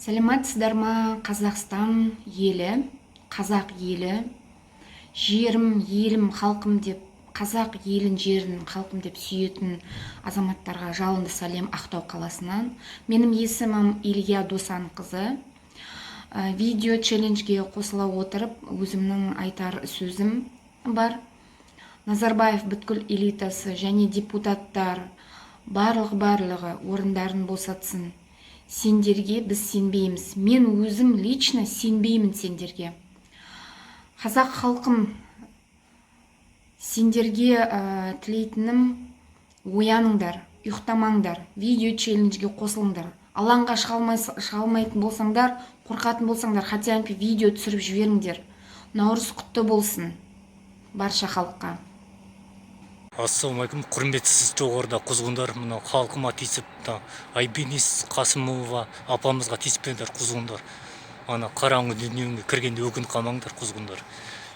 Сәлеметсіздер ма? Қазақстан елі, қазақ елі, жерім, елім, халқым деп, қазақ елін, жерін, халқым деп сүйетін азаматтарға жалынды сәлем Ақтау қаласынан. Менің есімім Илья Досанқызы. Видео челленджге қосыла отырып, өзімнің айтар сөзім бар. Назарбаев бүткіл элитасы және депутаттар барлығы орындарын босатсын. Сендерге біз сенбейміз. Мен өзім лично сенбеймін сендерге. Қазақ халқым, сендерге тілейтінім ояныңдар, ұйықтамаңдар, видео челленджге қосылыңдар. Алаңға шыға алмайтын болсаңдар, қорқатын болсаңдар, хотя бы видео түсіріп жіберіңдер. Наурыз құтты болсын барша халыққа. Ассалаумағалейкум, құрметсіз жоғарыда құзғындар, мынау халқыма тиісіп, Айбенис Қасымова апамызға тиіспеңдер құзғындар. Ана қараңғы дүниеге кіргенде өкініп қалмаңдар құзғындар.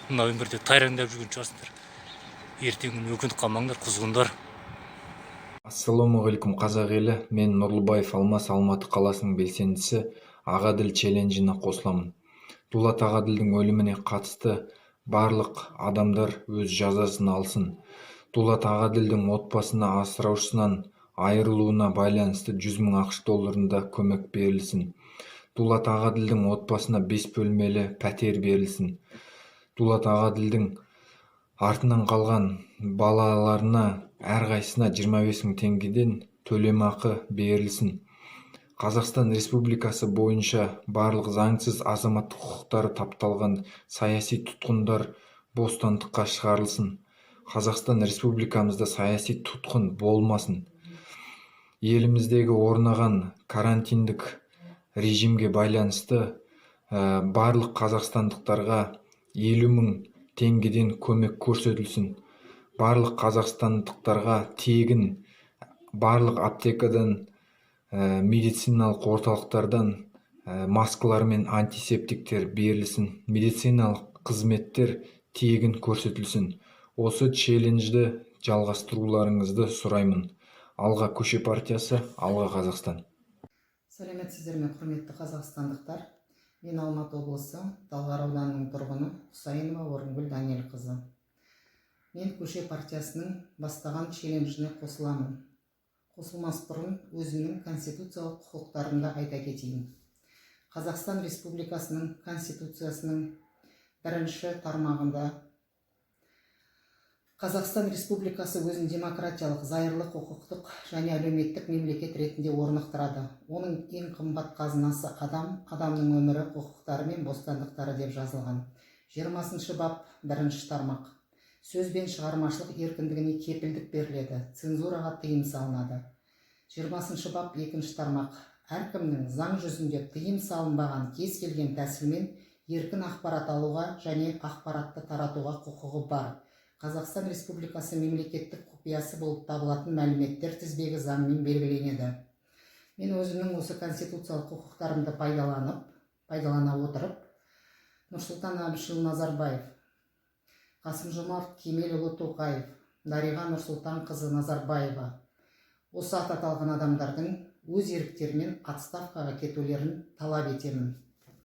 Мына өмірде тайраңдап жүрген шығарсыңдар. Ертең өкініп қалмаңдар құзғындар. Ассалаумағалейкум қазақ елі, мен Нұрлыбаев Алмас Алматы қаласының белсендісі Ағаділ челленджіне қосыламын. Дулат Ағаділдің өліміне қатысты барлық адамдар өз жазасын алсын. Дулат Ағаділдің отбасына асыраушысынан айырылуына байланысты 100 мың ақш долларында көмек берілсін. Дулат Ағаділдің отбасына 5 бөлмелі пәтер берілсін. Дулат Ағаділдің артынан қалған балаларына әрқайсысына 25 мың теңгеден төлемақы берілсін. Қазақстан Республикасы бойынша барлық заңсыз азаматтық құқықтары тапталған саяси тұтқындар бостандыққа шығарылсын. Қазақстан Республикамызда саяси тұтқын болмасын. Еліміздегі орнаған карантиндік режимге байланысты барлық қазақстандықтарға 50 мың теңгеден көмек көрсетілсін. Барлық қазақстандықтарға тегін барлық аптекадан, медициналық орталықтардан маскалар мен антисептиктер берілсін. Медициналық қызметтер тегін көрсетілсін. Осы челленджді жалғастыруларыңызды сұраймын. Алға көше партиясы, алға Қазақстан. Сәлеметсіздер ме, құрметті қазақстандықтар. Мен Алматы облысы Талғар ауданының тұрғыны Құсайынова Орынгүл Даниелқызы. Мен көше партиясының бастаған челленджіне қосыламын. Қосылмас бұрын өзімнің конституциялық құқықтарымды айта кетейін. Қазақстан Республикасының Конституциясының 1 тармағында Қазақстан Республикасы өзін демократиялық, зайырлы, құқықтық және әлеуметтік мемлекет ретінде орнықтырады. Оның ең қымбат қазынасы адамның өмірі, құқықтары мен бостандықтары деп жазылған. 20 бап 1 тармақ. Сөз бен шығармашылық еркіндігіне кепілдік беріледі, цензураға тыйым салынады. 20 бап 2 тармақ. Әркімнің заң жүзінде тыйым салынбаған кез келген тәсілмен еркін ақпарат алуға және ақпаратты таратуға құқығы бар. Қазақстан Республикасы мемлекеттік құпиясы болып табылатын мәліметтер тізбегі заңмен белгіленеді. Мен өзімнің осы конституциялық құқықтарымды пайдалана отырып, Нұрсұлтан Әбішұлы Назарбаев, Қасым-Жомарт Кемелұлы Тоқаев, Дариға Нұрсұлтанқызы Назарбаева осы аталған адамдардың өз еріктерімен отставкаға кетулерін талап етемін.